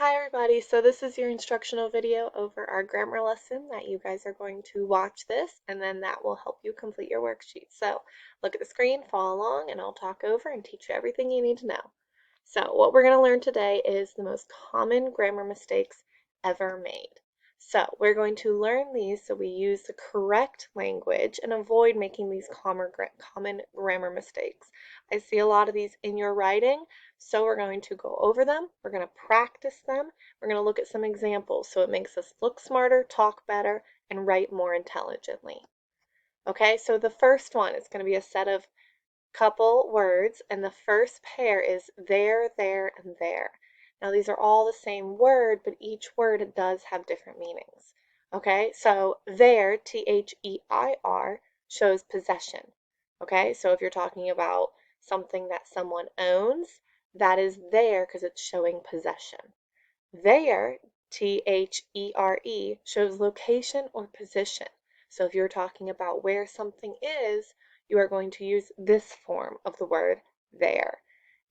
Hi everybody, so this is your instructional video over our grammar lesson that you guys are going to watch this and then that will help you complete your worksheet. So look at the screen, follow along, and I'll talk over and teach you everything you need to know. So what we're going to learn today is the most common grammar mistakes ever made. So we're going to learn these so we use the correct language and avoid making these common grammar mistakes. I see a lot of these in your writing, so we're going to go over them, we're going to practice them, we're going to look at some examples so it makes us look smarter, talk better, and write more intelligently. Okay, so the first one is going to be a set of couple words, and the first pair is there, and there. Now these are all the same word, but each word does have different meanings. Okay, so there, T-H-E-I-R, shows possession. Okay, so if you're talking about something that someone owns, that is there because it's showing possession. There, T-H-E-R-E, shows location or position. So if you're talking about where something is, you are going to use this form of the word there.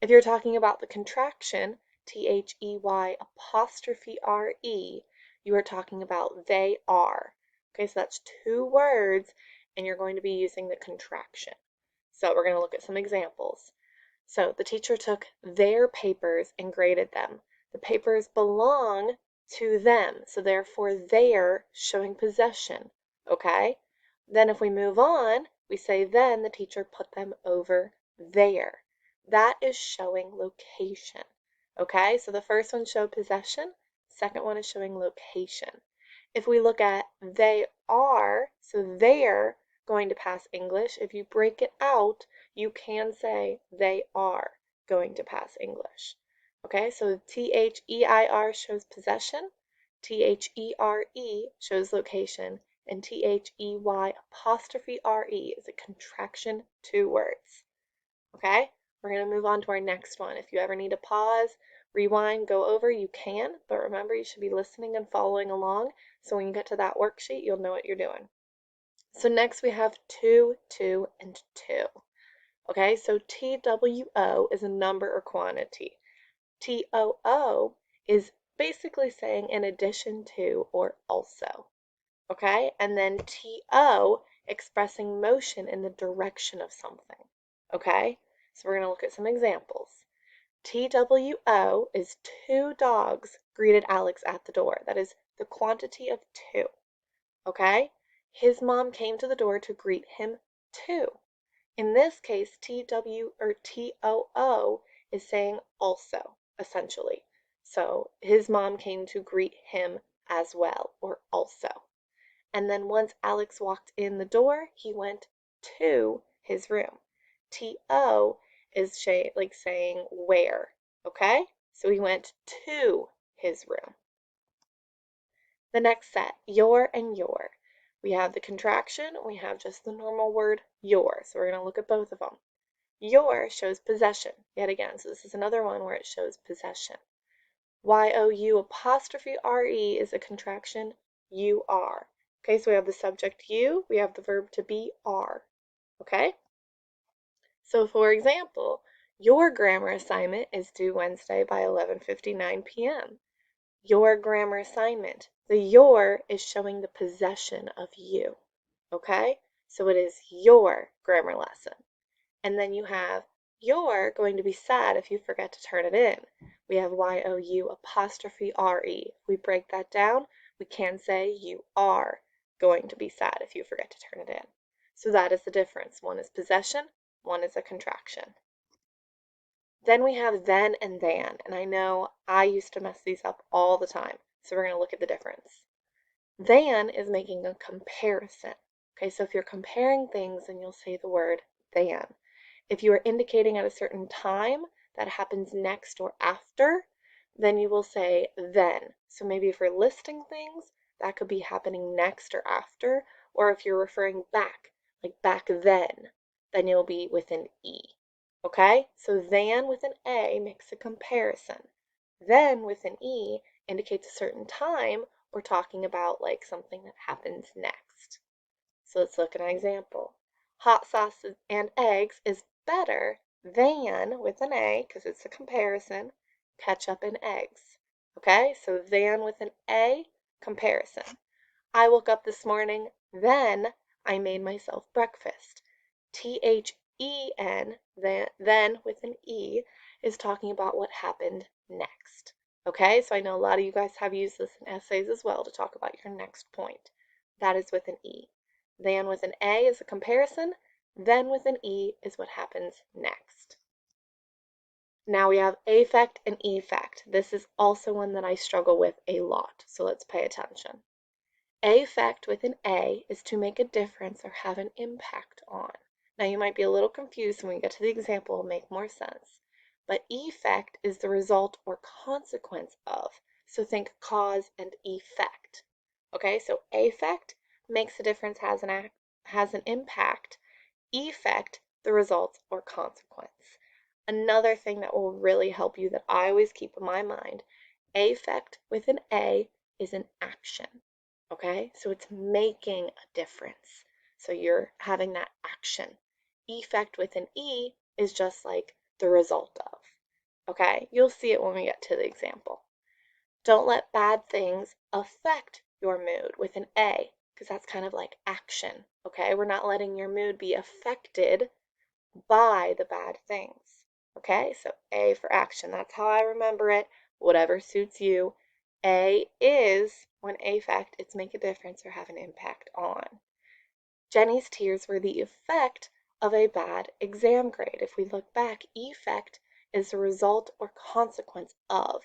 If you're talking about the contraction, T-H-E-Y apostrophe R-E, you are talking about they are. Okay, so that's two words, and you're going to be using the contraction. So we're going to look at some examples. So the teacher took their papers and graded them. The papers belong to them, so therefore they're showing possession, okay? Then if we move on, we say then the teacher put them over there. That is showing location, okay? So the first one showed possession, second one is showing location. If we look at they are, so they're going to pass English. If you break it out, you can say they are going to pass English. Okay, so T-H-E-I-R shows possession, T-H-E-R-E shows location, and T-H-E-Y apostrophe R-E is a contraction, two words. Okay, we're going to move on to our next one. If you ever need to pause, rewind, go over, you can, but remember you should be listening and following along, so when you get to that worksheet, you'll know what you're doing. So next we have two, and two. Okay, so TWO is a number or quantity. TOO is basically saying in addition to or also. Okay, and then TO expressing motion in the direction of something. Okay, so we're going to look at some examples. TWO is two dogs greeted Alex at the door. That is the quantity of two. Okay, his mom came to the door to greet him too. In this case, TW or TOO is saying also, essentially. So his mom came to greet him as well, or also. And then once Alex walked in the door, he went to his room. TO is like saying where, okay? So he went to his room. The next set, your and your. We have the contraction, we have just the normal word your. So we're going to look at both of them. Your shows possession, yet again. So this is another one where it shows possession. Y-O-U apostrophe R-E is a contraction, you are. Okay, so we have the subject you, we have the verb to be are. Okay? So for example, your grammar assignment is due Wednesday by 11:59 p.m. Your grammar assignment. The your is showing the possession of you. Okay? So it is your grammar lesson. And then you have you're going to be sad if you forget to turn it in. We have Y-O-U apostrophe R-E. If we break that down, we can say you are going to be sad if you forget to turn it in. So that is the difference. One is possession, one is a contraction. Then we have then and than, and I know I used to mess these up all the time, so we're going to look at the difference. Than is making a comparison. Okay, so if you're comparing things, then you'll say the word than. If you are indicating at a certain time that happens next or after, then you will say then. So maybe if you're listing things, that could be happening next or after, or if you're referring back, like back then you'll be with an E. Okay? So than with an A makes a comparison. Then with an E indicates a certain time or talking about like something that happens next. So let's look at an example. Hot sauce and eggs is better than, with an A, because it's a comparison, ketchup and eggs. Okay, so than with an A, comparison. I woke up this morning, then I made myself breakfast. THEN, then with an E, is talking about what happened next. Okay, so I know a lot of you guys have used this in essays as well to talk about your next point. That is with an E. Than with an A is a comparison, then with an E is what happens next. Now we have affect and effect. This is also one that I struggle with a lot, so let's pay attention. Affect with an A is to make a difference or have an impact on. Now you might be a little confused when we get to the example, it'll make more sense. But effect is the result or consequence of. So think cause and effect. Okay, so affect makes a difference, has an impact. Effect, the results or consequence. Another thing that will really help you that I always keep in my mind, affect with an A is an action. Okay, so it's making a difference. So you're having that action. Effect with an E is just like the result of. Okay, you'll see it when we get to the example. Don't let bad things affect your mood with an A, because that's kind of like action. Okay, we're not letting your mood be affected by the bad things. Okay, so A for action. That's how I remember it. Whatever suits you. A is, when affect, it's make a difference or have an impact on. Jenny's tears were the effect of a bad exam grade. If we look back, effect is the result or consequence of.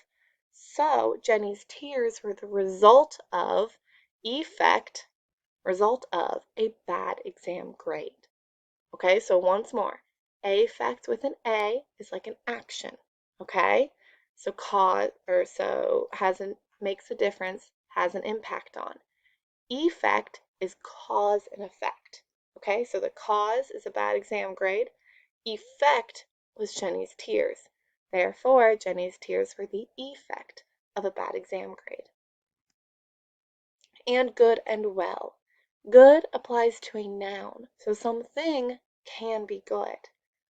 So Jenny's tears were the result of, effect, result of a bad exam grade. Okay, so once more, affect with an A is like an action. Okay, so cause or so makes a difference, has an impact on. Effect is cause and effect. Okay, so the cause is a bad exam grade. Effect was Jenny's tears. Therefore, Jenny's tears were the effect of a bad exam grade. And good and well. Good applies to a noun, so something can be good,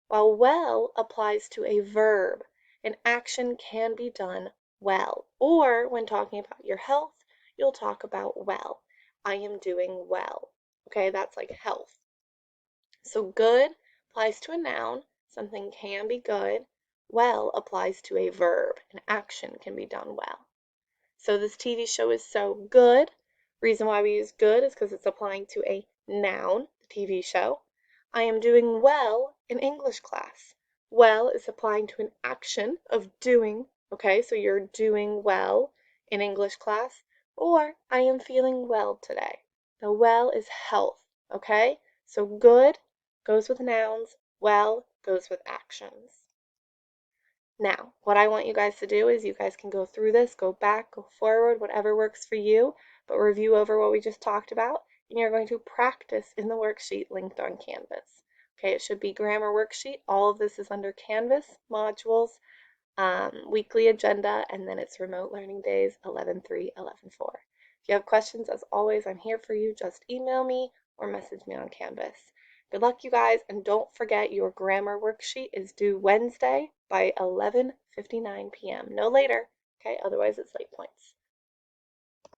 while well applies to a verb. An action can be done well, or when talking about your health, you'll talk about well. I am doing well. Okay, that's like health. So good applies to a noun, something can be good. Well applies to a verb, an action can be done well. So this TV show is so good. Reason why we use good is because it's applying to a noun, the TV show. I am doing well in English class. Well is applying to an action of doing. Okay, so you're doing well in English class. Or I am feeling well today. The well is health. Okay, so good goes with nouns. Well goes with actions. Now, what I want you guys to do is you guys can go through this, go back, go forward, whatever works for you, but review over what we just talked about, and you're going to practice in the worksheet linked on Canvas. Okay, it should be grammar worksheet. All of this is under Canvas, modules, weekly agenda, and then it's remote learning days, 11-3, 11-4. If you have questions, as always, I'm here for you. Just email me or message me on Canvas. Good luck, you guys, and don't forget your grammar worksheet is due Wednesday by 11:59 p.m. No later, okay? Otherwise, it's late points.